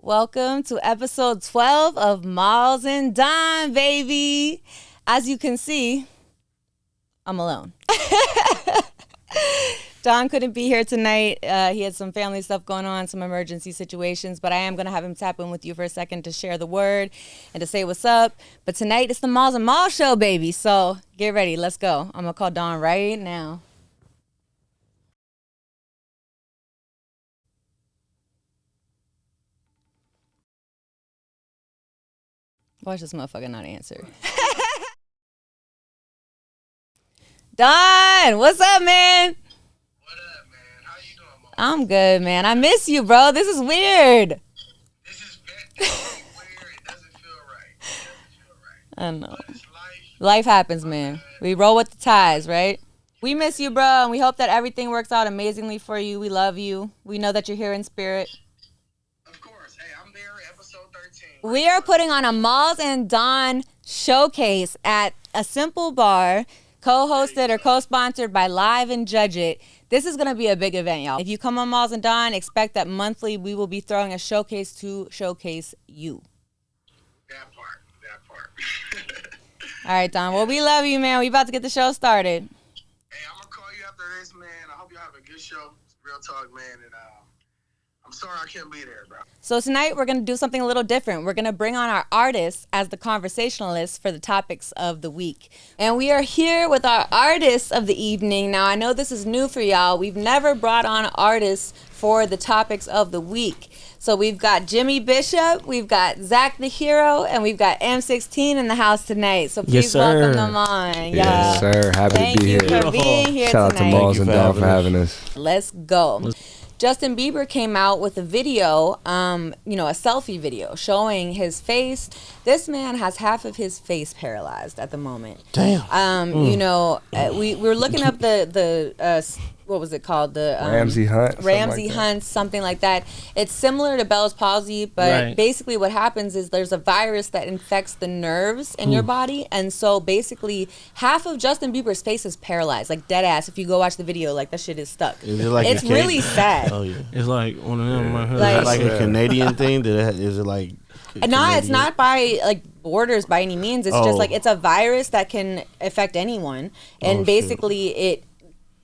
Welcome to episode 12 of Mawlz and Donn, baby. As you can see, I'm alone. Donn couldn't be here tonight. He had some family stuff going on, some emergency situations, but I am going to have him tap in with you for a second to share the word and to say what's up. But tonight, it's the Mawlz and Mawlz show, baby. So get ready. Let's go. I'm going to call Donn right now. Watch this motherfucker not answer. Donn, what's up, man? What up, man? How you doing, Mawlz? I'm good, man. I miss you, bro. This is weird. This is weird. It doesn't feel right. I know. But it's life. Life happens, man. We roll with the tides, right? We miss you, bro, and we hope that everything works out amazingly for you. We love you. We know that you're here in spirit. Of course. Hey, I'm there, episode 13. We are putting on a Mawlz and Donn showcase at a simple bar, co-hosted or co-sponsored by Live and Judge It. This is going to be a big event, y'all. If you come on Mawlz and Donn, expect that monthly we will be throwing a showcase to showcase you. That part. All right, Donn. Well, we love you, man. We about to get the show started. Hey, I'm going to call you after this, man. I hope you have a good show. It's real talk, man. And I'm sorry I can't be there, bro. So tonight we're going to do something a little different. We're going to bring on our artists as the conversationalists for the topics of the week. And we are here with our artists of the evening. Now, I know this is new for y'all. We've never brought on artists for the topics of the week. So we've got Jimmy Bishop, we've got Zach the Hero, and we've got M16 in the house tonight. So please welcome them on. Yes, sir. Happy to be here. Thank you for being here Shout tonight. out to Mawlz and Donn for having us. Let's go. Justin Bieber came out with a video, a selfie video showing his face. This man has half of his face paralyzed at the moment. Damn. We were looking up the what was it called? The Ramsey Hunt. Ramsey Hunt, something like that. It's similar to Bell's palsy, but basically what happens is there's a virus that infects the nerves in your body, and so basically half of Justin Bieber's face is paralyzed, like dead ass. If you go watch the video, like that shit is stuck. Is it like it's really sad. Oh yeah, it's like one of them. Like a Canadian thing. Is it like? No, it's not by like borders by any means. It's just like it's a virus that can affect anyone, and basically it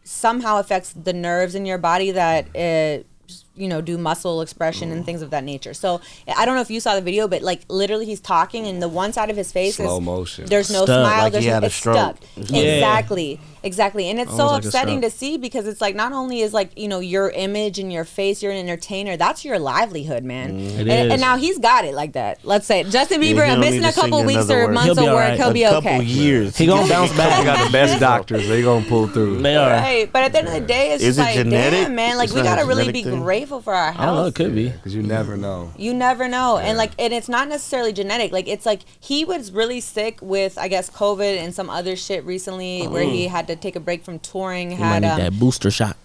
somehow affects the nerves in your body that do muscle expression and things of that nature. So I don't know if you saw the video, but like literally he's talking and the one side of his face slow is motion. There's no Stuck, smile. like There's he had a it's stroke. Stuck. Exactly. And it's so Almost like a upsetting stroke. to see because it's like not only is like, your image and your face, you're an entertainer, that's your livelihood, man. And now he's got it like that. Let's say Justin Bieber, he don't missing need a to sing couple weeks another or word. months He'll be of work, alright. he'll be a okay. couple years. He gonna bounce back. We got the best doctors. They gonna pull through. They are. Right, but at the end of the day, it's Is just it like, genetic? damn, man, like It's we not a gotta really genetic be thing? grateful for our I don't know. health. It could be. Because you never know. You never know. And it's not necessarily genetic. Like it's like he was really sick with, I guess, COVID and some other shit recently where he had to take a break from touring, He might need that booster shot.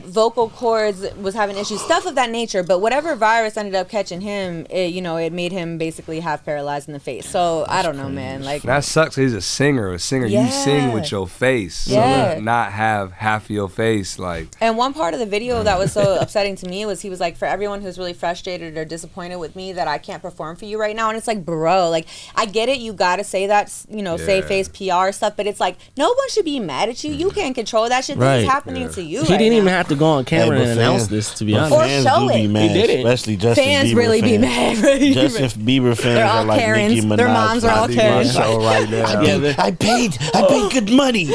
vocal cords, was having issues, stuff of that nature. But whatever virus ended up catching him, it made him basically half paralyzed in the face. So I don't know, man. Like That sucks. He's a singer. Yeah. You sing with your face. Yeah. So not have half of your face like. And one part of the video that was so upsetting to me was he was like, for everyone who's really frustrated or disappointed with me that I can't perform for you right now. And it's like, bro, like, I get it. You got to say that, save face PR stuff. But it's like, no one should be mad at you. You can't control that shit. This is happening to you. He didn't even have to go on camera Hey, but and announce fans- this, to be But honest. Or fans show do be it. mad, He did it. especially Justin Fans Bieber really be fans. mad. Right? Justin Bieber fans They're all are like Karens. Nicki Minaj. Their moms are all My Karens. show right now. I paid good money.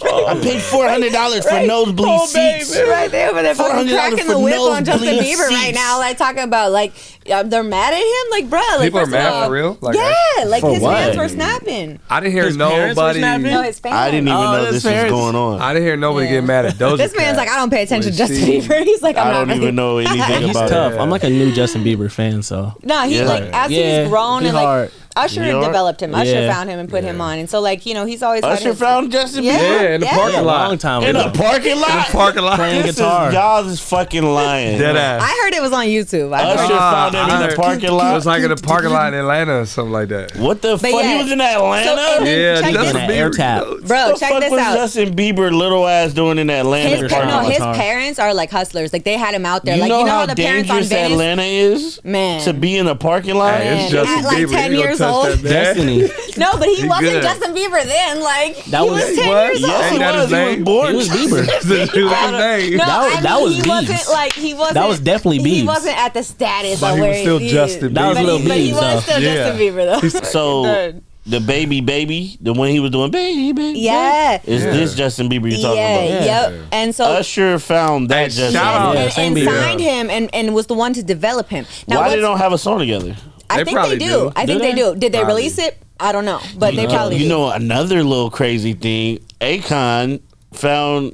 I paid $400 for nosebleed seats. Right there, over there fucking $400 cracking the for whip on Justin nosebleed Bieber right seats. now, like talking about like they're mad at him, like bruh. Like, People are first of mad all, for real? Like, yeah, like For his what? fans were snapping. I didn't hear His parents were nobody. snapping? No, his fans. I didn't even Oh, know his this was parents. going on. I didn't hear nobody Yeah. get mad at Doja This man's Cat like, I don't pay attention to when Justin she- Bieber. He's like, I'm I not don't really. even know anything He's about tough. it. I'm like a new Justin Bieber fan, so. No, he Yeah. like as he's grown he and like hard. Usher New York? developed him. Usher Yeah. found him and put him on, and so like he's always had Usher his, found Justin Yeah. Bieber Yeah, in the Yeah. parking A lot. long time in ago. a parking lot. Parking lot. Playing This is, guitar. y'all is fucking lying. Dead ass. I heard it was on YouTube. I Usher heard found him in the parking It lot. was like in the parking lot in Atlanta or something like that. What the fuck? yeah. He was in Atlanta. So, and then Yeah, check Justin this, An Bieber. air tap. you know, bro. What the Check fuck this was out. Justin Bieber little ass doing in Atlanta? His, Guitar. his Guitar. parents are like hustlers. Like they had him out there. You like know you know how how the parents on dangerous Venice, Atlanta is, man. to be in a parking lot. Hey, Man, it's Justin at like Bieber. 10 You gonna years touch old. that man? Destiny. No, but he wasn't good. Justin Bieber then. Like That he was- was 10 What? years Yes, old. Ain't he that was. his He was name? born. It was Bieber. That's his name. No, That was he Biebs. wasn't like he wasn't. That was definitely He Biebs. wasn't at the status But of he where was still he Justin is. That was But Lil he, but he Biebs, was though. still Yeah. Justin Bieber though. So Dude. the baby, the one he was doing, baby, Yeah. is Yeah. this Justin Bieber you talking Yeah, about? yep. And so Usher found that Hey, Justin shout out. Bieber. Yeah, and, same and Bieber. signed him and was the one to develop him. Now Why what's- they don't have a song together? I They think probably they do. do. I think Do they they? do. Did they Probably. release it? I don't know, but they probably You do. know another little crazy thing. Akon found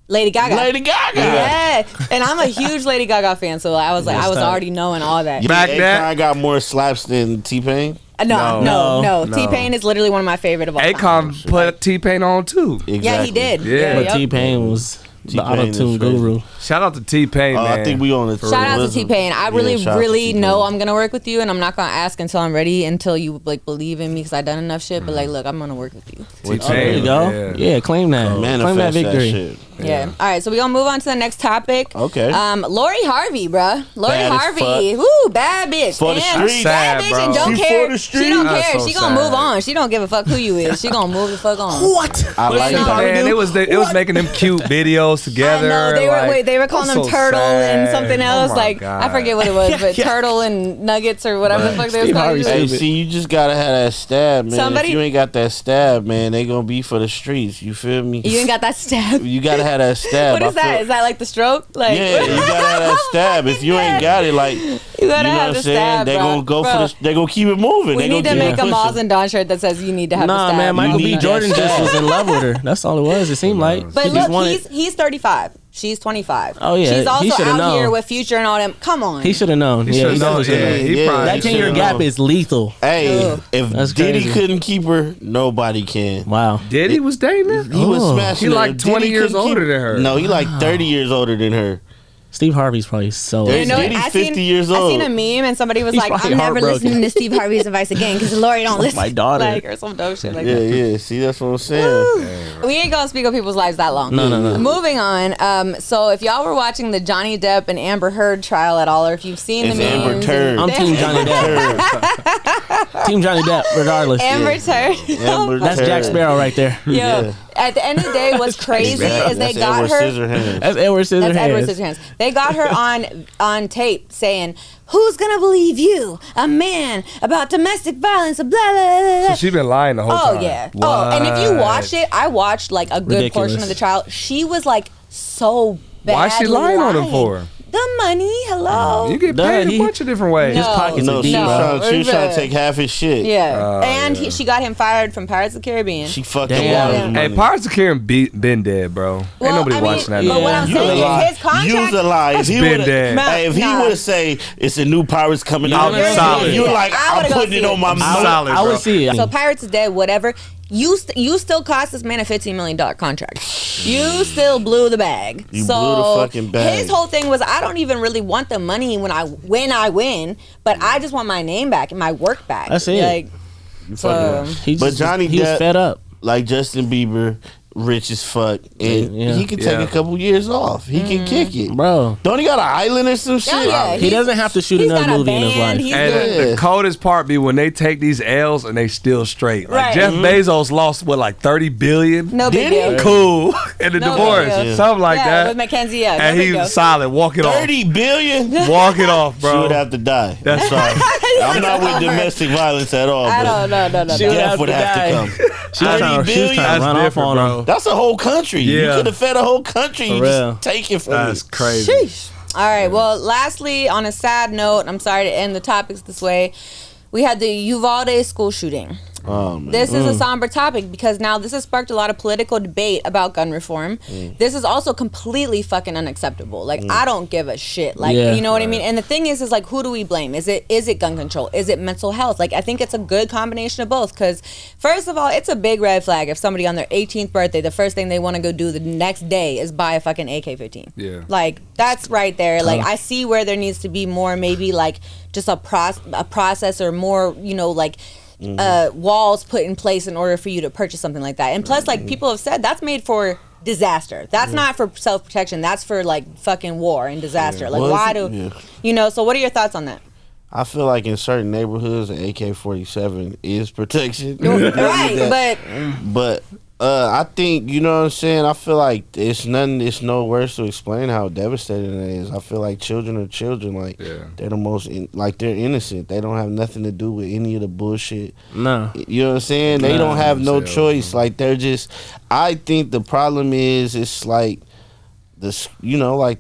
Lady Gaga. Lady Gaga. Yeah, and I'm a huge Lady Gaga fan, so I was like, That's I was tight. already knowing all that. Back Akon that. got more slaps than T-Pain. No, No. T-Pain is literally one of my favorite of all time. Akon put T-Pain on too. Yeah, he did. Yeah. But yep. T-Pain was the T-Pain is auto-tune crazy. guru. Shout out to T-Pain, man. I think we on the Shout out to T-Pain. I really, shout out to really T-Pain. know I'm gonna work with you, and I'm not gonna ask until I'm ready, until you like believe in me, because I done enough shit. But like, look, I'm gonna work with you. T-Pain. There you go. Yeah, claim that. Claim that Manifest that victory. shit. Yeah. All right, so we gonna move on to the next topic. Okay. Lori Harvey, bruh. Lori Bad as Harvey. fuck. Woo, bad bitch. For the Damn, streets. bad Sad, bitch bro. and don't She care. for the She don't streets. care. That's so She gonna move sad. on. She don't give a fuck who you is. She gonna move the fuck on. What? I like you know, that. Man, it was making them cute videos together. I know they were like, they were calling that's them so Turtle and sad. something Oh else. my Like God. I forget what it was, but Turtle and Nuggets or whatever the fuck they was Steve calling Harvey's it. Hey, stupid. see, you just gotta have that stab, man. Somebody- If you ain't got that stab, man, they gonna be for the streets. You feel me? You ain't got that stab. You gotta have that stab. What is I feel- that? Is that like the stroke? Like Yeah, you gotta have that stab. If you ain't got it, like you you gotta know have what I'm the saying, stab, they bro. gonna go Bro, for the. They gonna keep it moving. We they need to gonna make a keep Mawlz pushing. and Donn shirt that says you need to have the Nah, stab. man, Michael You B. need Jordan that just stab. was in love with her. That's all it was. It seemed like. But She just look, wanted. he's 35. She's 25. Oh, yeah, She's he also shoulda out known. here with Future and all them. Come on. He should have known. He Yeah, should've he known. definitely Yeah, should have he Yeah, probably That 10-year should've gap known. is lethal. Hey, Ugh. if That's Diddy crazy. couldn't keep her, nobody can. Wow. Diddy was dating her? He was Oh. smashing He her. like 20 Diddy years couldn't keep- older than her. No, he like 30 years older than her. Steve Harvey's probably so. There's You know, Diddy's I 50 years I old. seen a meme and somebody was He's like, probably "I'm never heartbroken. listening to Steve Harvey's advice again because Lori don't listen." my daughter. like or some dope shit like Yeah, that. yeah. See, that's what I'm saying. We ain't gonna speak of people's lives that long. No. Moving on. So if y'all were watching the Johnny Depp and Amber Heard trial at all, or if you've seen It's the memes, Amber Turd. I'm Team Johnny Depp. Team Johnny Depp, regardless. Amber Turd. Amber That's Turd. Jack Sparrow right there. Yo, Yeah. at the end of the day, what's crazy is they That's got Edward her. Scissorhands. That's Edward Scissorhands. That's Edward Scissorhands. They got her on tape saying, "Who's gonna believe you, a man, about domestic violence?" Blah blah blah. So blah. she been lying the whole Oh time. yeah. Oh, and if you What? watched it, I watched like a good Ridiculous. portion of the trial. She was like so bad. Why is she lying on him for? The money. Hello. You get Duh, paid he- a bunch of different ways. No. pockets No, are she deep. was trying to take half his shit. Yeah. Oh, and yeah. she got him fired from Pirates of the Caribbean. She fucked Damn. a lot of his Yeah. money. Hey, Pirates of the Caribbean been dead, bro. Ain't Well, nobody I mean, watching that. but no what more. I'm You saying a is lie. his contract- You's a lie. If he been would've- dead. Hey, if he Nah. would have say it's a new Pirates coming I'm out, You're solid. an you're idiot. like, I I'm would've go putting see it on my I'm money. solid, I bro. would see it. So Pirates is dead, whatever. You still cost this man a $15 million contract. You still blew the bag. You so blew the fucking bag. His whole thing was, I don't even really want the money when I win, but I just want my name back and my work back. That's it. Like, so, He But just- Johnny he was Depp- fed up. Like Justin Bieber, rich as fuck, and Yeah. he can take Yeah. a couple years off. He can kick it. Bro. Don't he got an island or some shit? yeah, He doesn't have to shoot he's another got a movie in his band, life. he's And doing- the coldest part be when they take these L's and they still straight. Like Right. Jeff Bezos lost what, like 30 billion? no big Did he? deal. Cool. And the No divorce, big deal. something like Yeah, that. with Mackenzie, yeah. And no big deal. he's solid. Walk it off. 30 billion? Walk it off, She bro. would have to die. That's sorry. I'm not with over. domestic violence at all. I but don't know. She would Death have would to have die. to come. She was trying to 30 billion? run off different, on bro. him. That's a whole country. You Yeah. could have fed a whole country. You real. just take it from That's me. crazy. Sheesh. All right. Well, lastly, on a sad note, I'm sorry to end the topics this way. We had the Uvalde school shooting. This is a somber topic because now this has sparked a lot of political debate about gun reform. This is also completely fucking unacceptable. Like, I don't give a shit. Like, you know what I mean? And the thing is like, who do we blame? Is it gun control? Is it mental health? Like, I think it's a good combination of both because, first of all, it's a big red flag if somebody on their 18th birthday, the first thing they want to go do the next day is buy a fucking AK-15. Yeah. Like, that's right there. Like, I see where there needs to be more, maybe like just a process or more, you know, like walls put in place in order for you to purchase something like that. And plus, like people have said, that's made for disaster. That's not for self-protection. That's for like fucking war and disaster. Like, why do you know? So what are your thoughts on that? I feel like in certain neighborhoods, an AK-47 is protection. Right, but I think, you know what I'm saying, I feel like it's no words to explain how devastating it is. I feel like children are children. Like, they're the most, they're innocent. They don't have nothing to do with any of the bullshit. No. You know what I'm saying? They don't have no choice. Like, they're just, I think the problem is, it's like, the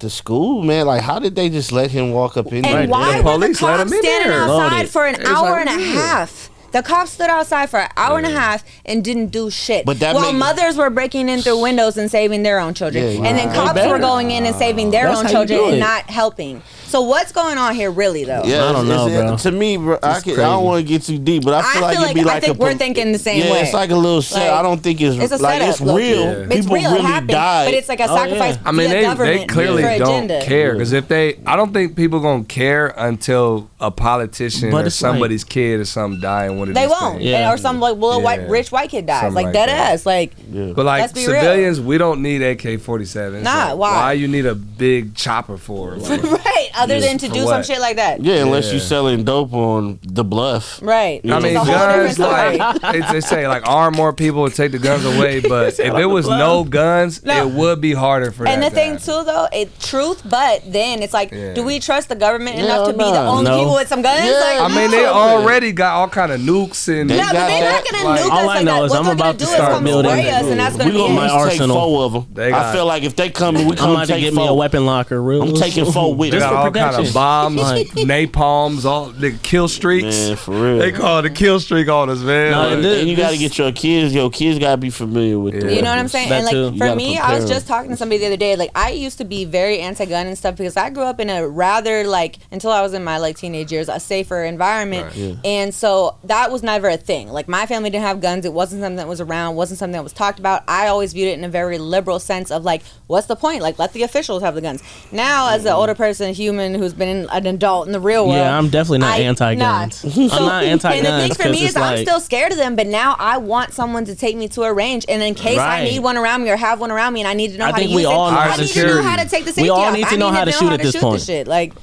school, man, like, how did they just let him walk up in there? And why were the cops standing outside for an hour and a half? The cops stood outside for an hour and a half and didn't do shit. While mothers were breaking in through windows and saving their own children. And then cops were going in and saving their own children and not helping. So what's going on here really, though? Yeah, I don't know, bro. To me, bro, I don't want to get too deep, but I feel like it'd be like we're thinking the same way. It's like a little set. I don't think it's like setup, it's real. It's People real, really died. But it's like a sacrifice I mean, they clearly don't care. Because I don't think people going to care until a politician or somebody's kid or something die in one of these things. They won't. Or some like rich white kid dies. Like dead ass. Like, but like civilians, we don't need AK-47s. Nah, why? Why you need a big chopper for? Right. Other than to do some shit like that. Yeah, unless you're selling dope on the bluff. Right. I mean, guns, like, they say, like, arm more people and take the guns away, but if it was no guns, it would be harder for and the thing, too, though, truth, but then it's like, do we trust the government enough to be the only people with some guns? Like, I mean, they already got all kind of nukes and... No, but they're not going to nuke us like that. What they're going to do is come spray us, and that's going to be my arsenal. Take 4 of them. I feel like if they come, we come take 4. Get me a weapon locker. I'm taking 4 with me. They got all kind of bombs, napalms, all the kill streaks. Man, for real. They call it a kill streak on us, man. And you got to get your kids got to be familiar with that. You know what I'm saying? And like, for me, I was just talking to somebody the other day. Like, I used to be very anti-gun and stuff because I grew up in a rather, like, until I was in my like teenage years, a safer environment. And so that was never a thing. Like, my family didn't have guns. It wasn't something that was around, wasn't something that was talked about. I always viewed it in a very liberal sense of like, what's the point? Like, let the officials have the guns. Now, as an older person, human who's been an adult in the real world. Yeah, I'm definitely not anti-guns. I'm not anti-guns. And the thing for me is I'm still scared of them, but now I want someone to take me to a range, and in case I need one around me or have one around me and I need to know how to use it, I need to know how to take the safety off. We all need to know how to shoot at this point. Like,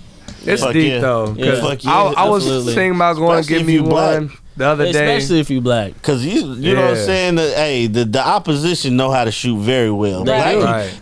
it's deep though. I was thinking about going to get me one the other day, especially if you black, because you know what I'm saying. The opposition know how to shoot very well.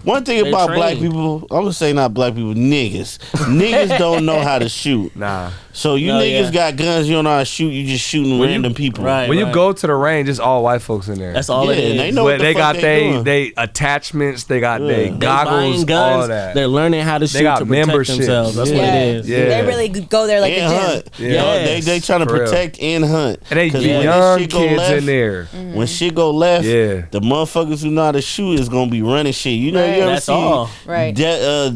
One thing about black people, I'm gonna say not black people, niggas don't know how to shoot. Nah. So you niggas got guns, you don't know how to shoot. You just shooting random people. When you go to the range, it's all white folks in there. That's all it is. They know what they got they attachments, they got they goggles, guns, all that. They're learning how to shoot to protect themselves. That's what it is. They really go there like a gym. They trying to protect and hunt. And they young kids in there. When shit go left, the motherfuckers who know how to shoot is gonna be running shit. You know, you ever see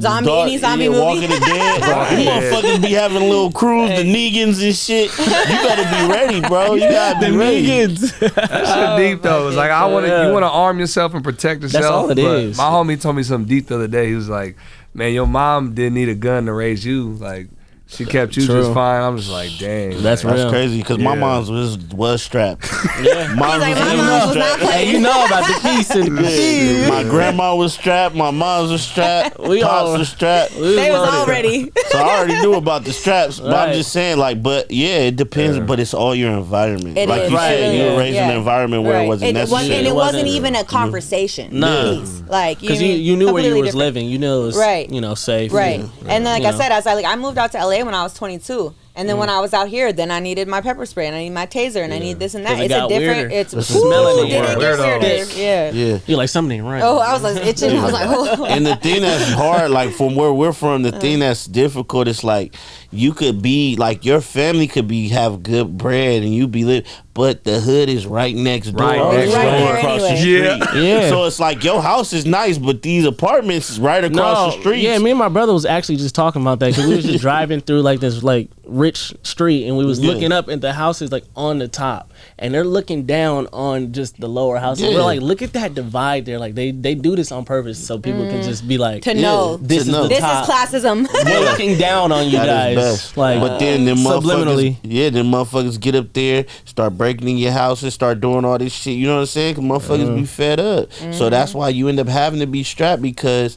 zombie movie? Walking the Dead. Motherfuckers be having little crews, the Negans and shit. You better be ready, bro. You gotta be ready. That shit deep though. It's like you want to arm yourself and protect yourself. That's all it is. My homie told me something deep the other day. He was like, "Man, your mom didn't need a gun to raise you. Like, she kept you just fine." I'm just like, dang. That's crazy because my mom's was strapped. My mom was not playing. Hey, you know about the piece in the piece. My grandma was strapped. My mom's was strapped. Pops was strapped. They was all ready. So I already knew about the straps. But I'm just saying, like, but it depends. But it's all your environment. Like you said, you were raised in an environment where it wasn't necessary. And it wasn't even a conversation. No. Like, because you knew where you was living. You knew it was safe. Right. And like I said, I moved out to LA when I was 22. And then when I was out here, then I needed my pepper spray and I need my taser and I need this and that. It's a different. It's smelling. Yeah. You're like, something ain't right. Oh, I was like itching. I was like, oh. And the thing that's hard, like from where we're from, the thing that's difficult is like you could be like your family could have good bread and you be lit, but the hood is right next door, across the street. Yeah. So it's like your house is nice, but these apartments is right across the street. Yeah, me and my brother was actually just talking about that because we was just driving through like this like rich street, and we was looking up at the houses like on the top, and they're looking down on just the lower houses. We're like, look at that divide there. Like they do this on purpose so people can just be like, to know this is the top. This is classism. We're looking down on you guys. Like, but then them subliminally, motherfuckers get up there, start breaking in your houses, start doing all this shit. You know what I'm saying? Cause motherfuckers be fed up. So that's why you end up having to be strapped because.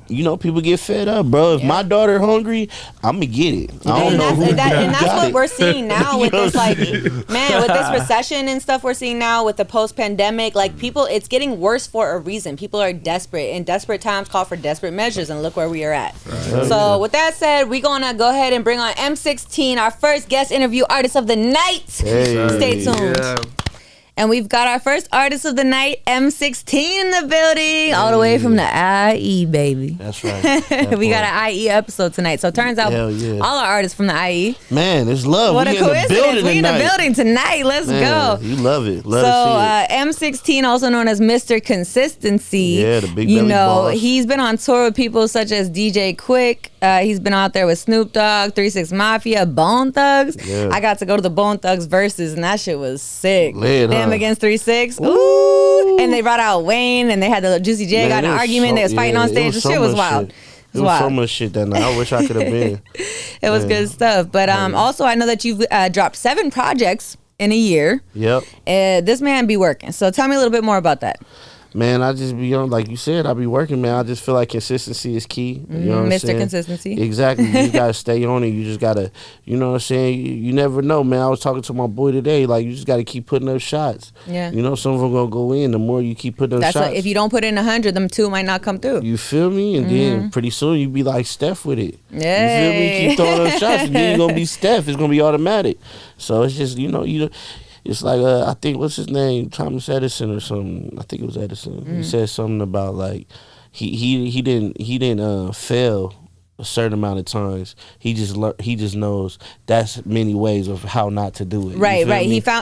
You know, people get fed up, bro. If my daughter hungry, I'm gonna get it. I don't know who and that's what we're seeing now with this, like, man, with this recession and stuff we're seeing now with the post-pandemic. Like, people, it's getting worse for a reason. People are desperate, and desperate times call for desperate measures. And look where we are at. Right. So, with that said, we're gonna go ahead and bring on M16, our first guest interview artist of the night. Hey. Stay tuned. Yeah. And we've got our first artist of the night, M16 in the building, all the way from the IE, baby. That's right. We got an IE episode tonight. So it turns out all our artists from the IE. Man, it's love. What a coincidence. We in the building tonight. Let's go. You love it. M16, also known as Mr. Consistency. Yeah, the big belly boss. He's been on tour with people such as DJ Quick. He's been out there with Snoop Dogg, 3 6 Mafia, Bone Thugs. Yeah. I got to go to the Bone Thugs verses, and that shit was sick. Them against 3 6. Ooh. And they brought out Wayne, and they had the Juicy J got in an argument. They was fighting on stage. The shit was wild. It was so much shit that night. I wish I could have been. It was good stuff. But also, I know that you've dropped 7 projects in a year. Yep. This man be working. So tell me a little bit more about that. Man, I just be on, like you said, I be working, man. I just feel like consistency is key. You know what I'm saying? Mr. Consistency. Exactly. You got to stay on it. You just got to, you know what I'm saying? You never know, man. I was talking to my boy today. Like, you just got to keep putting up shots. Yeah. You know, some of them going to go in. The more you keep putting up shots. If you don't put in 100, them 2 might not come through. You feel me? And then pretty soon you be like Steph with it. Yeah. You feel me? Keep throwing up shots. And then you're going to be Steph. It's going to be automatic. So it's just, it's like, I think, what's his name? Thomas Edison or something. I think it was Edison. He said something about, like, he didn't fail a certain amount of times. He just knows that's many ways of how not to do it. Right.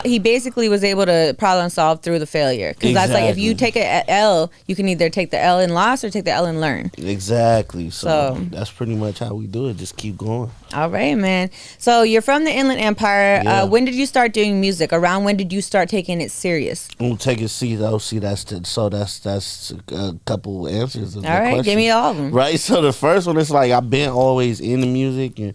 He basically was able to problem solve through the failure. Because that's like, if you take an L, you can either take the L in loss or take the L in learn. Exactly. So that's pretty much how we do it. Just keep going. All right, man. So you're from the Inland Empire. Yeah. When did you start doing music? Around when did you start taking it serious? I'm taking that's a couple answers of all right, question. Give me all of them. Right. So the first one is like, I've been always into music, and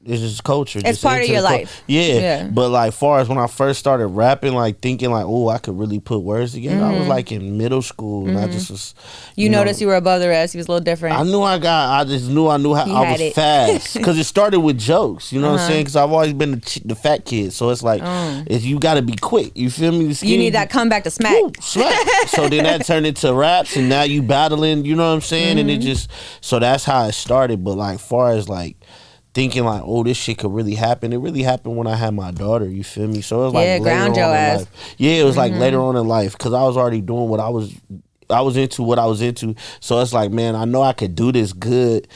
it's just culture. It's part of your life. Yeah. But like, far as when I first started rapping, like thinking like, oh, I could really put words together. I was like in middle school, and I just was. You noticed you were above the rest. You was a little different. I knew I knew how I was fast because it started with jokes. You know what I'm saying? Because I've always been the fat kid, so it's like you got to be quick. You feel me? You need that comeback to smack. Woo, smack. So then that turned into raps, and now you battling. You know what I'm saying? And it just so that's how it started. But like, far as like. Thinking like, oh, this shit could really happen. It really happened when I had my daughter. You feel me? So it was like ground your ass. Yeah, it was like later on in life because I was already doing what I was into what I was into. So it's like, man, I know I could do this good.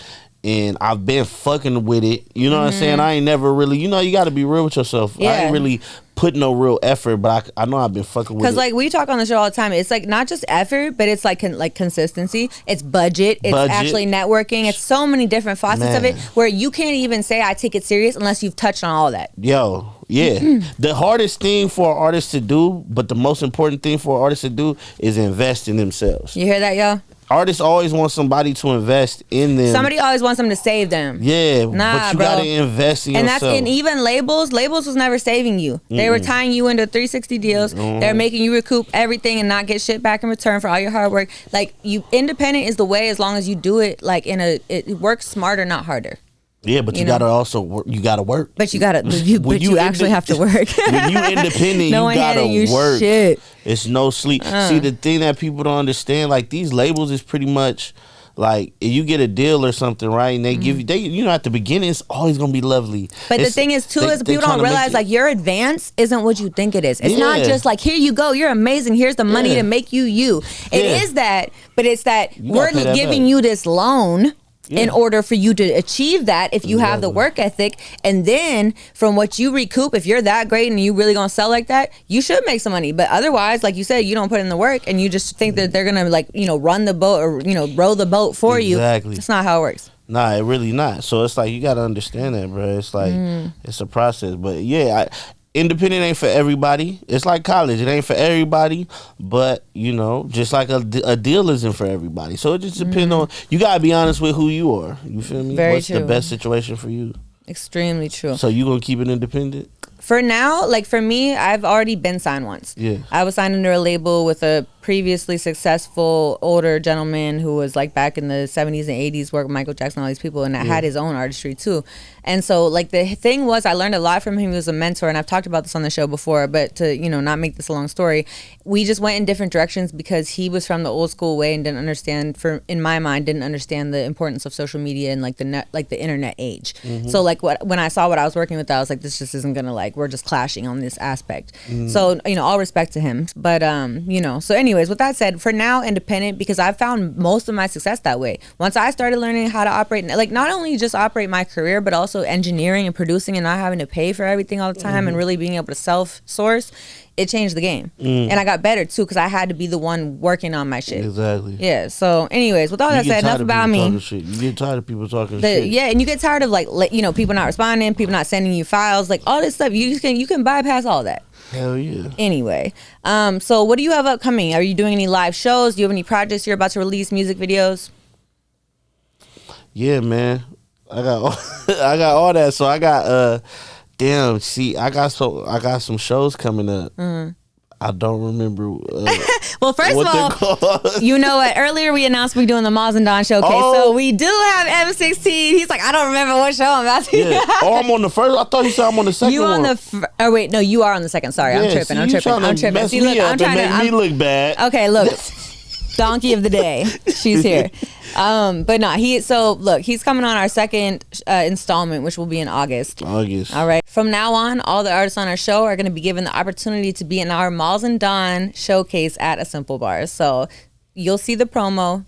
And I've been fucking with it. You know what I'm saying? I ain't never really, you got to be real with yourself. Yeah. I ain't really put no real effort, but I know I've been fucking with it. Because like we talk on the show all the time, it's like not just effort, but it's like consistency. It's budget. It's actually networking. It's so many different facets of it where you can't even say I take it serious unless you've touched on all that. Yo, yeah. The hardest thing for an artist to do, but the most important thing for an artist to do is invest in themselves. You hear that, y'all? Artists always want somebody to invest in them. Somebody always wants them to save them. Yeah, but you gotta invest in yourself. And even labels was never saving you. They were tying you into 360 deals. They're making you recoup everything and not get shit back in return for all your hard work. Like, independent is the way as long as you do it like it works smarter, not harder. Yeah, but you gotta also work. You gotta work. But you actually have to work. When you independent, no you gotta work. Shit. It's no sleep. See, the thing that people don't understand, like these labels is pretty much like if you get a deal or something, right? And they give you, at the beginning, it's always gonna be lovely. But the thing is, too, is people don't realize like your advance isn't what you think it is. It's not just like, here you go, you're amazing. Here's the money to make you. It is that, but it's that we're giving you this loan. in order for you to achieve that, if you have the work ethic. And then from what you recoup, if you're that great and you really gonna sell like that, you should make some money. But otherwise, like you said, you don't put in the work and you just think that they're gonna like, run the boat or, row the boat for you. That's not how it works. Nah, it really not. So it's like, you got to understand that, bro. It's like, it's a process. But yeah, independent ain't for everybody. It's like college. It ain't for everybody. But, just like a deal isn't for everybody. So it just depends on, you got to be honest with who you are. You feel me? What's the best situation for you? Extremely true. So you going to keep it independent? For now, like for me, I've already been signed once. Yeah. I was signed under a label with a previously successful older gentleman who was like back in the 70s and 80s, worked with Michael Jackson, all these people, and that had his own artistry too. And so like the thing was, I learned a lot from him. He was a mentor, and I've talked about this on the show before, but to, not make this a long story, we just went in different directions because he was from the old school way and didn't understand, in my mind, didn't understand the importance of social media and like the internet age. So like when I saw what I was working with, I was like, this just isn't gonna, like, we're just clashing on this aspect. So, all respect to him. But, so anyways, with that said, for now, independent, because I've found most of my success that way. Once I started learning how to operate, like not only just operate my career, but also engineering and producing and not having to pay for everything all the time and really being able to self-source, it changed the game. And I got better too, because I had to be the one working on my shit. Exactly. Yeah. So anyways, with all that said, enough about me. You get tired of people talking shit. Yeah, and you get tired of like people not responding, people not sending you files, like all this stuff. You can bypass all that. Hell yeah. Anyway, so what do you have upcoming? Are you doing any live shows? Do you have any projects you're about to release, music videos? Yeah, man. I got all that. So I got I got some shows coming up. I don't remember. Well, first of all, you know what? Earlier we announced we're doing the Mawlz and Donn showcase, so we do have M16. He's like, I don't remember what show I'm about to. Yeah. I'm on the first. I thought you said I'm on the second. You on the? Oh wait, no, you are on the second. Sorry, I'm tripping. I'm tripping. Mess me up and make me look bad. Okay, look. Donkey of the day. She's here. But no, he's coming on our second installment, which will be in August. All right. From now on, all the artists on our show are going to be given the opportunity to be in our Mawlz and Donn showcase at a Simple Bar. So you'll see the promo.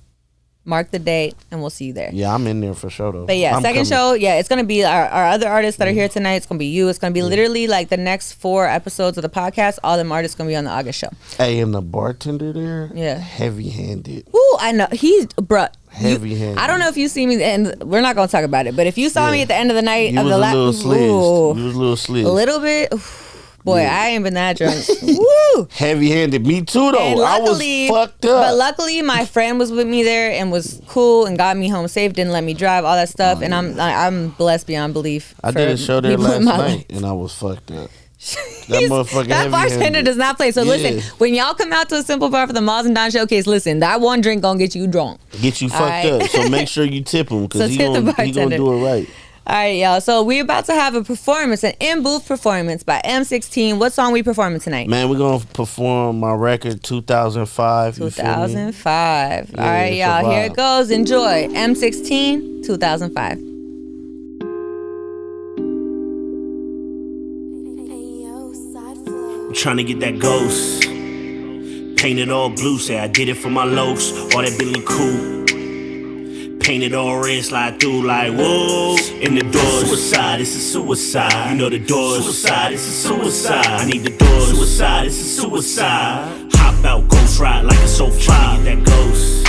Mark the date, and we'll see you there. Yeah, I'm in there for sure, though. But yeah, second show, it's going to be our other artists that are here tonight. It's going to be you. It's going to be literally like the next 4 episodes of the podcast. All them artists going to be on the August show. Hey, and the bartender there, yeah, heavy-handed. Ooh, I know. He's, bruh. Heavy-handed. I don't know if you see me, and we're not going to talk about it, but if you saw me at the end of the night, you was a little slizzed. A little bit. Boy, I ain't been that drunk. Woo! Heavy-handed. Me too, though. Luckily, I was fucked up. But luckily, my friend was with me there and was cool and got me home safe, didn't let me drive, all that stuff. And I'm blessed beyond belief. I did a show there last night, and I was fucked up. That bartender does not play. So listen, when y'all come out to a Simple Bar for the Mawlz and Donn showcase, listen, that one drink gonna get you drunk. Get you fucked up. So make sure you tip him, because he gonna do it right. All right, y'all. So we're about to have a performance, an in-booth performance by M16. What song we performing tonight? Man, we're going to perform my record, 2005. 2005. All right, y'all. Here it goes. Enjoy. M16, 2005. I'm trying to get that ghost. Painted all blue, say I did it for my los. All that Billy cool. Painted all red, slide through like whoa. In the doors, suicide, it's a suicide. You know the doors, suicide, it's a suicide. I need the doors, suicide, it's a suicide. Hop out, ghost ride like a sofa. Get that ghost.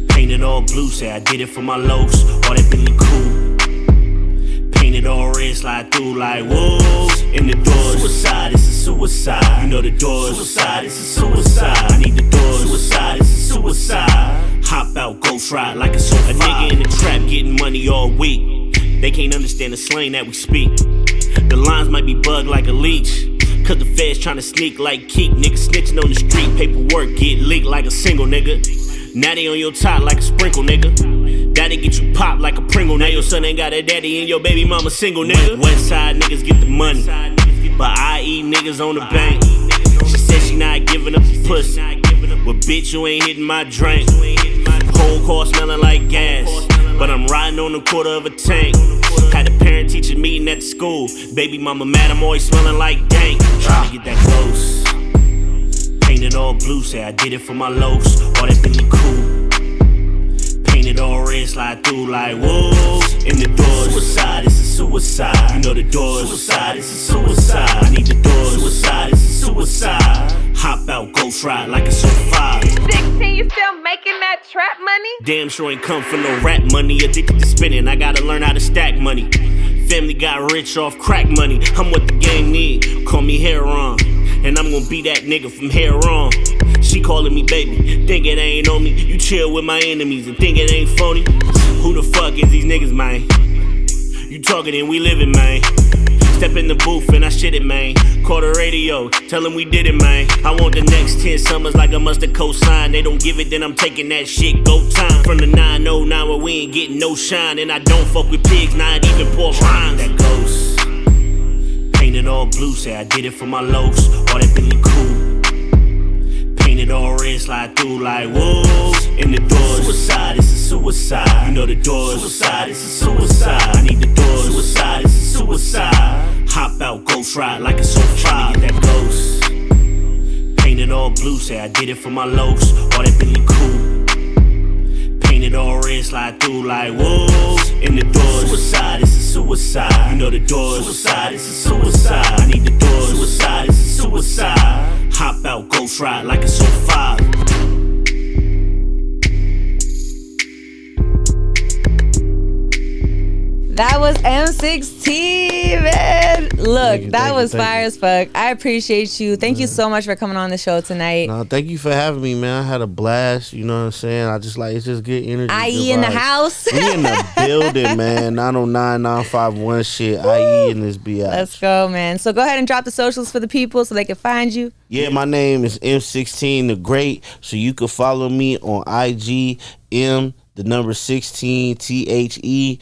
Painted all blue, say I did it for my los. All that Billy cool. Painted all red, slide through like whoa. In the doors, suicide, it's a suicide. You know the doors, suicide, it's a suicide. I need the doors, suicide, it's a suicide. Hop out, ghost ride like a sofa. A nigga in the trap getting money all week. They can't understand the slang that we speak. The lines might be bugged like a leech, cause the feds tryna sneak like Keek. Niggas snitching on the street, paperwork get leaked like a single nigga. Now they on your top like a sprinkle, nigga. Daddy get you popped like a Pringle. Now your son ain't got a daddy and your baby mama single, nigga. West side niggas get the money, but IE niggas on the bank. She said she not giving up the pussy, but bitch, you ain't hitting my drink. Whole car smelling like gas, but I'm riding on a quarter of a tank. Had a parent-teacher meeting at the school. Baby mama mad, I'm always smelling like dank. Trying to get that close. Painted all blue, say I did it for my los. All that Billy cool. Painted all red, slide through like whoa. In the doors, suicide, it's a suicide. You know the doors, suicide, it's a suicide. I need the doors, suicide, it's a suicide. Hop out, ghost ride like a survive. 16, you still making that trap money? Damn sure ain't come for no rap money. Addicted to spinning, I gotta learn how to stack money. Family got rich off crack money. I'm what the game need. Call me Heron, and I'm gonna be that nigga from here on. She calling me baby, think it ain't on me. You chill with my enemies and think it ain't phony. Who the fuck is these niggas, man? You talking and we living, man. Step in the booth and I shit it, man. Call the radio, tell them we did it, man. I want the next 10 summers like I must have co-signed. They don't give it, then I'm taking that shit, go time. From the 909 where we ain't getting no shine. And I don't fuck with pigs, not even pour rhymes. That ghost, painted all blue, say I did it for my lows. All that Billy cool. Painted all red, slide through like whoa. In the doors, suicide, it's a suicide. You know the doors, suicide, it's a suicide. I need the doors, suicide, it's a suicide. Hop out, ghost ride like a survive. That ghost, painted all blue, say I did it for my lows. All that Billy cool. Painted all red, slide through like whoa. In the doors, suicide, it's a suicide. You know the doors, suicide, it's a suicide. I need the doors, suicide, it's a suicide. Hop out, ghost ride like a survive. That was M16, man. Look, that was fire as fuck. I appreciate you. Thank you so much for coming on the show tonight. No, thank you for having me, man. I had a blast. You know what I'm saying? I just like, it's just good energy. IE in the house. We in the building, man. 909-951 shit. IE in this bitch. Let's go, man. So go ahead and drop the socials for the people so they can find you. Yeah, my name is M16 the Great. So you can follow me on IG, the number 16 THEGREAT.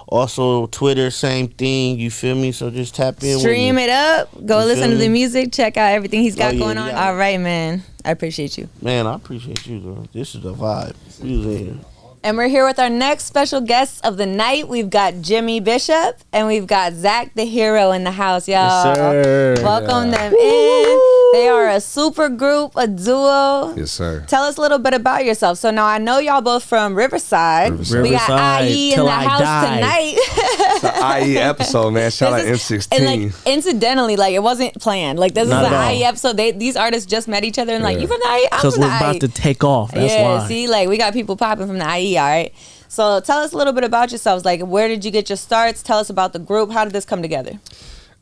Also Twitter, same thing. You feel me? So just tap in. Stream with me. it up. Go You listen feel to the me? music. Check out everything he's got going on. yeah. All right, man. I appreciate you. Man, I appreciate you, girl. This is the vibe. We was in here. And we're here with our next special guests of the night. We've got Jimmy Bishop and we've got Zach the Hero in the house, y'all. Yes, sir. Welcome them in. They are a super group, a duo. Yes, sir. Tell us a little bit about yourself. So now I know y'all both from Riverside. We got IE in the house tonight. It's an IE episode, man. Shout out M16. And like incidentally, like it wasn't planned. Like this is an IE episode. These artists just met each other and like, you from the IE? I'm Because from the we're IE. about to take off. That's why. See, like we got people popping from the IE, all right? So tell us a little bit about yourselves. Like, where did you get your starts? Tell us about the group. How did this come together?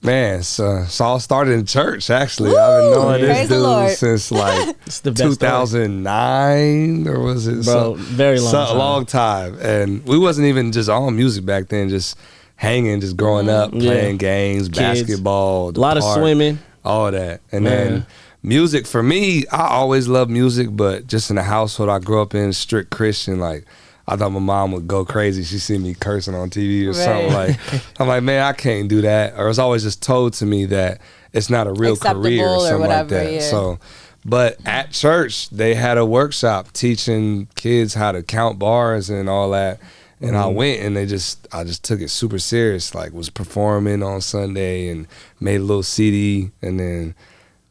Man, so all started in church, actually. I've been knowing this dude since like 2009, or was it? Bro, very long time. A long time. And we wasn't even just on music back then, just hanging, just growing up, playing games, basketball. A lot of swimming. All that. And then music, for me, I always loved music, but just in the household I grew up in, strict Christian, like, I thought my mom would go crazy. She see me cursing on TV or something. Like, I'm like, man, I can't do that. Or it's always just told to me that it's not a real career or something like that. Yeah. So, but at church, they had a workshop teaching kids how to count bars and all that. And I went and I just took it super serious. Like, was performing on Sunday and made a little CD, and then,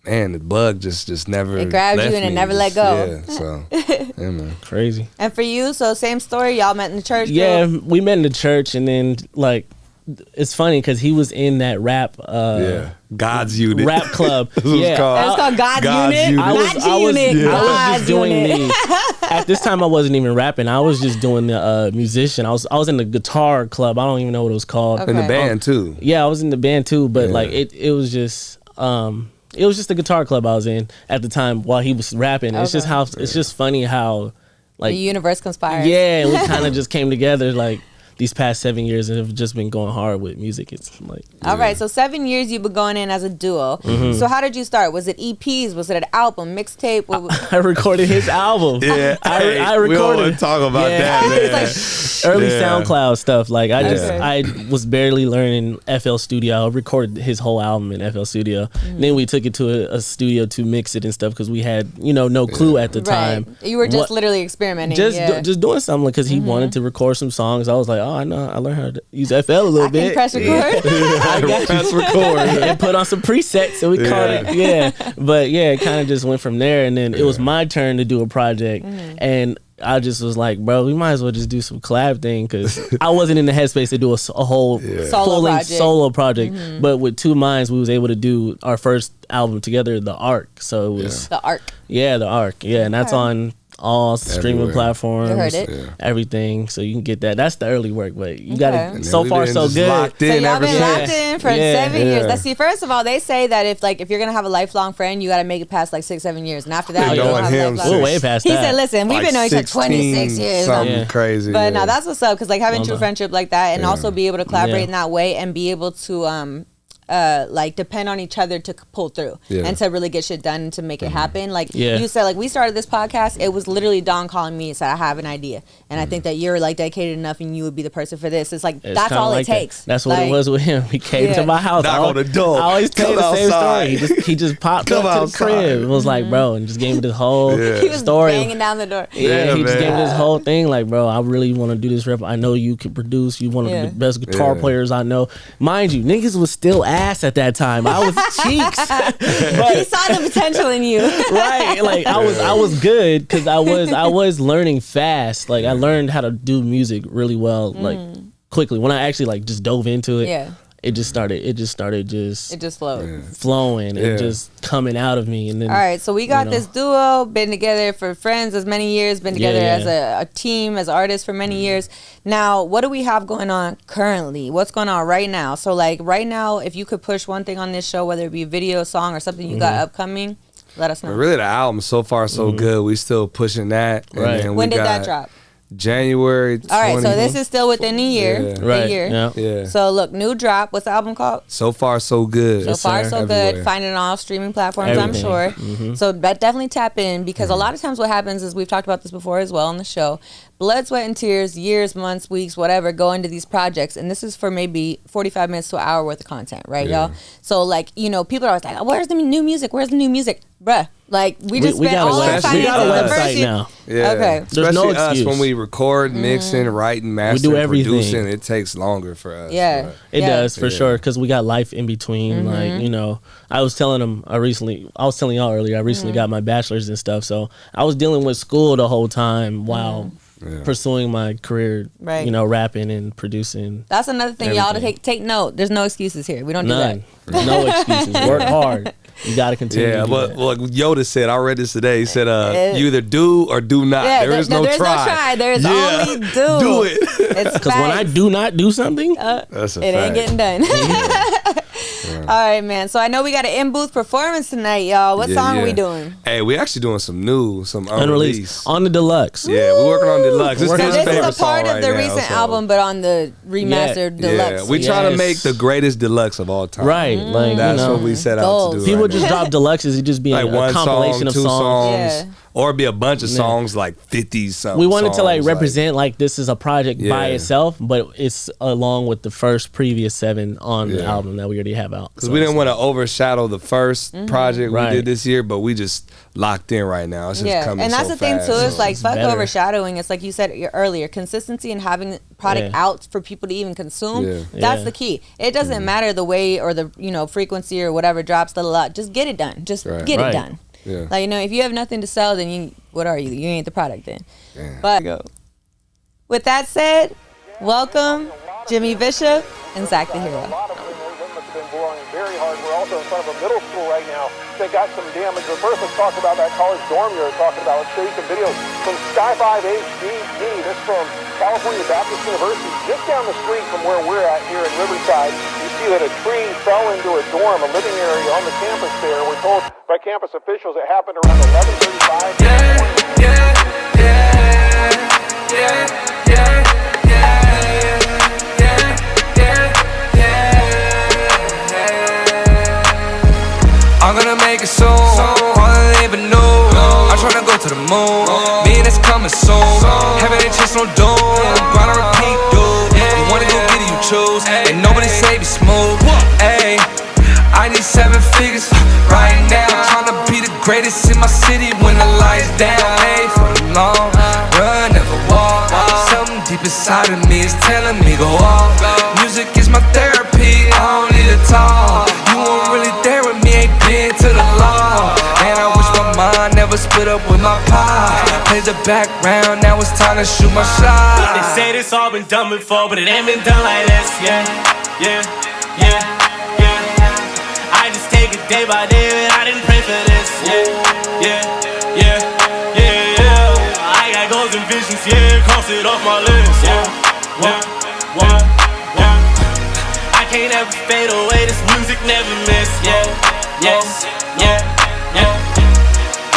man, the bug just never it grabbed you and it never let go. Yeah, so yeah, man, crazy. And for you, so same story. Y'all met in the church. Yeah, we met in the church, and then like it's funny because he was in that rap. God's Unit rap club. It was called God's Unit. I was just doing at this time I wasn't even rapping. I was just doing the musician. I was in the guitar club. I don't even know what it was called. Okay. In the band too. Yeah, I was in the band too, but like it was just it was just the guitar club I was in at the time while he was rapping. Okay. It's just how it's just funny how like the universe conspires. Yeah, and we kind of just came together like these past 7 years and have just been going hard with music. It's like all right, so 7 years you've been going in as a duo. So how did you start? Was it EPs? Was it an album, mixtape? I recorded his album. Yeah, I recorded. We don't want to talk about that, man. It's like, early SoundCloud stuff. Like I was barely learning FL Studio. I recorded his whole album in FL Studio. Then we took it to a studio to mix it and stuff because we had no clue at the time. You were just literally experimenting. Just doing something because he wanted to record some songs. I was like, I know. I learned how to use FL a little bit. Press record. I got press record and put on some presets, and we caught it. Yeah, but yeah, it kind of just went from there. And then it was my turn to do a project, and I just was like, bro, we might as well just do some collab thing because I wasn't in the headspace to do a whole full-length solo project. But with Two Minds, we was able to do our first album together, The Arc. So it was The Arc. Yeah, The Arc. Yeah, and that's on all streaming platforms, you heard it. Everything, so you can get that. That's the early work, but you got it. So far, so good. Locked in so y'all been since. locked in for 7 years. Let's see. First of all, they say that if you're gonna have a lifelong friend, you got to make it past like 6-7 years, and after that, you don't have a lifelong. We're way past He that. said, "Listen, we've been knowing each other 26 years, something crazy." But no, that's what's up because like having true friendship like that, and also be able to collaborate in that way, and be able to like depend on each other to pull through and to really get shit done and to make it happen. Like you said, like we started this podcast, it was literally Donn calling me and said, I have an idea and I think that you're like dedicated enough and you would be the person for this. It's like that's all it takes. That's what it was with him. He came to my house. Knock on the door. I always tell the same story. He just popped up to the crib and was like, bro, and just gave me this whole he was story. banging down the door. He just gave me this whole thing like, bro, I really want to do this rap. I know you can produce. You one of the best guitar players I know. Mind you, niggas was still ass at that time. I was cheeks. But he saw the potential in you. Right. Like I was good because I was learning fast. Like I learned how to do music really well, like quickly. When I actually like just dove into it, it just started flowing and just coming out of me. And then, all right, so we got this duo, been together for friends as many years, been together as a team, as artists for many years. Now, what do we have going on currently? What's going on right now? So like right now, if you could push one thing on this show, whether it be a video, song, or something you got upcoming, let us know. But really, the album so far so good. We still pushing that. Right. And when did that drop? January 20. All right, so this is still within a year. Right. Yeah. So look, new drop. What's the album called? So Far So Good. So Far So Good. Find it on all streaming platforms, I'm sure. So that definitely tap in because a lot of times what happens is we've talked about this before as well on the show. Blood, sweat, and tears, years, months, weeks, whatever, go into these projects. And this is for maybe 45 minutes to an hour worth of content, right, y'all? So, like, you know, people are always like, oh, where's the new music? Where's the new music? Bruh, like, we just spent all our finances. We got a website now. Yeah. Okay. There's no excuse. Us when we record, mixing, writing, mastering, producing, it takes longer for us. Yeah. It does, for sure, because we got life in between. Like, you know, I was telling y'all earlier, I recently got my bachelor's and stuff. So I was dealing with school the whole time while pursuing my career, you know, rapping and producing. That's another thing, y'all, to take note. There's no excuses here. We don't do that. No excuses. Work hard. You got to continue. Yeah, but like Yoda said, I read this today. He said, you either do or do not. There is no try. There's only do. Do it. Because when I do not do something, that's a fact. It ain't getting done. All right, man. So I know we got an in-booth performance tonight, y'all. What song are we doing? Hey, we actually doing some unreleased. On the deluxe. Yeah, we're working on deluxe. This is a part of the recent album, but on the remastered deluxe. Yeah, we try to make the greatest deluxe of all time. Right. Like, that's what we set out to do. People just drop deluxes. It just be like a compilation of songs. Or be a bunch of songs, like 50 something. We wanted to like represent like this is a project by itself, but it's along with the first previous 7 on the album that we already have out. Because we didn't want to overshadow the first project we did this year, but we just locked in right now. It's just coming and that's so the thing fast. too. It's like fuck overshadowing. It's like you said earlier, consistency and having product out for people to even consume. That's the key. It doesn't matter the way or the frequency or whatever drops the lot. Just get it done. Just get it done. Yeah. Like, you know, if you have nothing to sell, then what are you? You ain't the product then. Yeah. But with that said, welcome Jimmy Bishop and Zach the Hero. A lot of wind must have been blowing very hard. We're also in front of a middle school right now. They got some damage. But first, let's talk about that college dorm you were talking about. Let's show you some videos from Sky 5 HD. This from California Baptist University, just down the street from where we're at here in Riverside. You see that a tree fell into a dorm, a living area on the campus there. We're told by campus officials it happened around 11:35. I'm gonna make it soon, all I even know. I'm tryna go to the moon, me and it's coming soon. Heaven ain't just no doom, grind and repeat, dude. You wanna go get it, you choose, and nobody say be smooth. Ayy, I need 7 figures right now. Tryna be the greatest in my city when the lights down. Ayy, for the long run, never walk. Something deep inside of me is telling me go off. Music is my therapy, I don't need to talk. You weren't really there with me, ain't been to the law. And I wish my mind never split up with my pie. Play wanted the background, now it's time to shoot my shot. They say this all been done before, but it ain't been done like this. Yeah, yeah, yeah, yeah. I just take it day by day, but I didn't pray for this. Yeah, yeah, yeah, yeah, yeah. I got goals and visions, yeah, cross it off my list. Yeah, yeah, yeah, yeah. I can't ever fade away, this music never miss. Yeah, yes, yeah, yeah.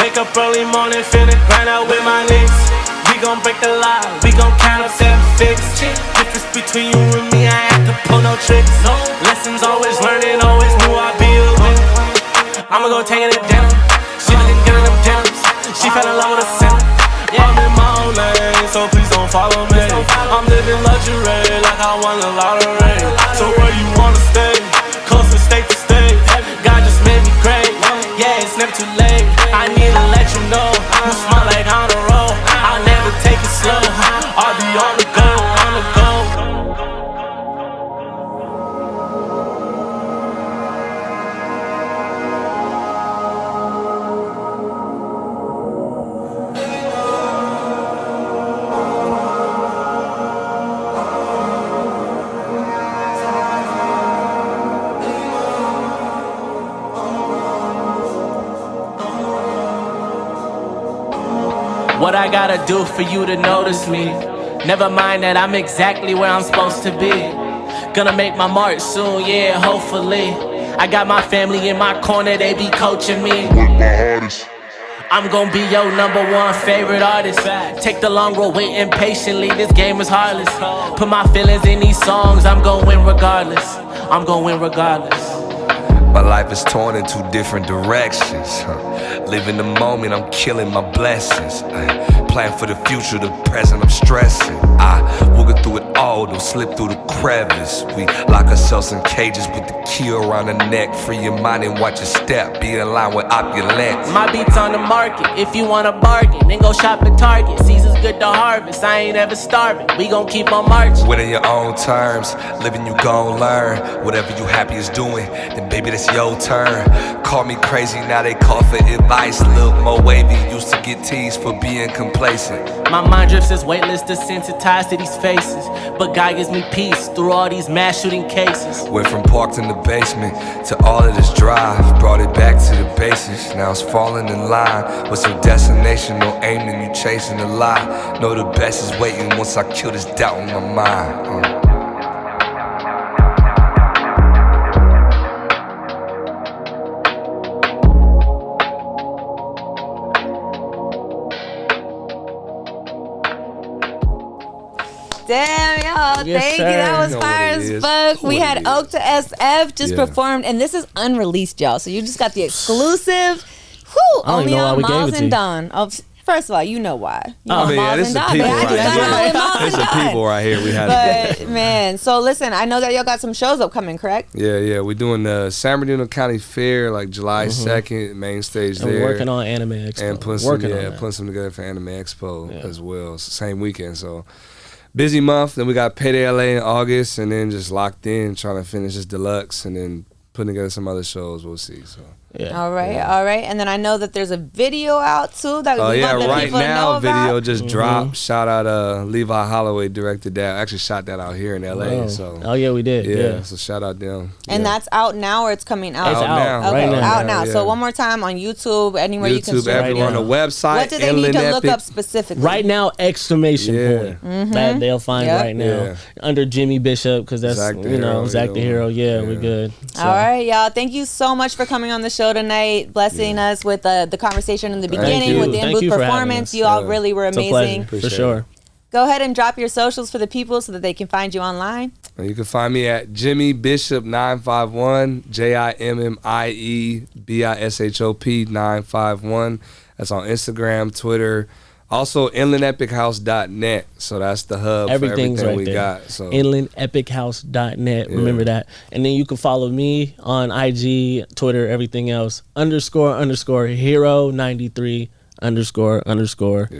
Wake up early morning, finna grind out with my niggas. We gon' break the law, we gon' count up 7 figures. Difference between you and me, I ain't have to pull no tricks. Lessons always learning, always knew I'd be a winner. I'ma go taking it down. She looking good in them gems. She fell in love with a sinner. I'm in my own lane, so please don't follow me. I'm living luxury like I won the lottery. So where you wanna stay? Close to state to state. God just made me great. Yeah, it's never too late. I need to let you know you smile like on the road. I'll never take it slow. I'll be on the go, on the go. What I gotta do for you to notice me? Never mind that I'm exactly where I'm supposed to be. Gonna make my mark soon, yeah, hopefully. I got my family in my corner, they be coaching me. I'm gonna be your #1 favorite artist. Take the long road waiting patiently, this game is heartless. Put my feelings in these songs, I'm gonna win regardless. I'm gonna win regardless. My life is torn in 2 different directions. Living the moment, I'm killing my blessings. Plan for the future, the present, I'm stressing. We'll get through it all, don't slip through the crevice. We lock ourselves in cages with the key around the neck. Free your mind and watch your step, be in line with opulence. My beats on the market, if you wanna bargain, then go shop at Target. Season's good to harvest, I ain't ever starving. We gon' keep on marching. Winning your own terms, living you gon' learn. Whatever you happy is doing, then baby that's your turn. Call me crazy, now they call for advice. Look more wavy, used to get teased for being complacent. My mind drifts is weightless, desensitized to these faces. But God gives me peace through all these mass shooting cases. Went from parked in the basement to all of this drive. Brought it back to the basics, now it's falling in line. What's your destination? No aim and you chasing a lie. Know the best is waiting once I kill this doubt in my mind. Damn, y'all. Yes, Thank sir. you. That was You know fire what it as is. fuck. We had Oak to SF just Yeah. performed, and this is unreleased, y'all. So you just got the exclusive. Whew, I don't only even know why on we gave Mawlz it to and you. Donn. Oh, first of all, you know why. You Oh, know I mean, yeah, Mawlz this and is Donn. people I right just got here. on with Mawlz It's and the Donn. people right here. We had But man, so listen, I know that y'all got some shows upcoming, correct? Yeah, we're doing the San Bernardino County Fair like July 2nd, main stage And there. we're working on Anime Expo. And putting some together for Anime Expo as well. It's the same weekend, so busy month. Then we got Payday LA in August, and then just locked in trying to finish this deluxe, and then putting together some other shows. We'll see. So Yeah. All right. And then I know that there's a video out too that we want the right people to know now about. video just dropped. Shout out Levi Holloway directed that. I actually shot that out here in LA. Oh. So Oh yeah, we did. Yeah. so shout out them. And Yeah. that's out now, or it's coming out? It's out now. Okay, right now. out now. Yeah. So one more time on YouTube, anywhere you can YouTube, stream. everywhere on the website. What do they need to look Epic. up specifically? Right now, exclamation point. That they'll find Yep. right now Yeah. under Jimmy Bishop, because that's Zach the Hero, Zach the Hero. Yeah, we're good. So, All right, y'all. Thank you so much for coming on the show tonight, blessing us with the conversation in the beginning, you. with the Thank in-booth you for having performance. us. You all Yeah. really were It's a amazing. pleasure, for Appreciate sure. Go ahead and drop your socials for the people so that they can find you online. And you can find me at Jimmy Bishop 951, JIMMIEBISHOP 951. That's on Instagram, Twitter. Also, inlandepichouse.net. So that's the hub Everything's for everything right we there. got. So inlandepichouse.net. Remember that. And then you can follow me on IG, Twitter, everything else. __hero93 ___. yeah.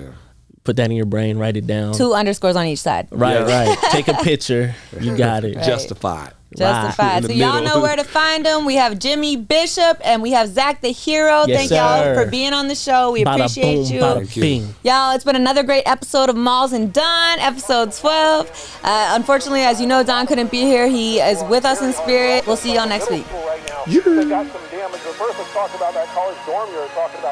Put that in your brain. Write it down. 2 underscores on each side. Right. Take a picture. You got it. Right. Justified. Justified. So y'all know where to find them. We have Jimmy Bishop and we have Zach the Hero. Yes, Thank y'all sir. for being on the show. We appreciate you. Thank you. Bing. Y'all, it's been another great episode of Mawlz and Donn, episode 12. Unfortunately, as you know, Donn couldn't be here. He is with us in spirit. We'll see y'all next week. They got some damage, but first let's talk about that college dorm you were talking about.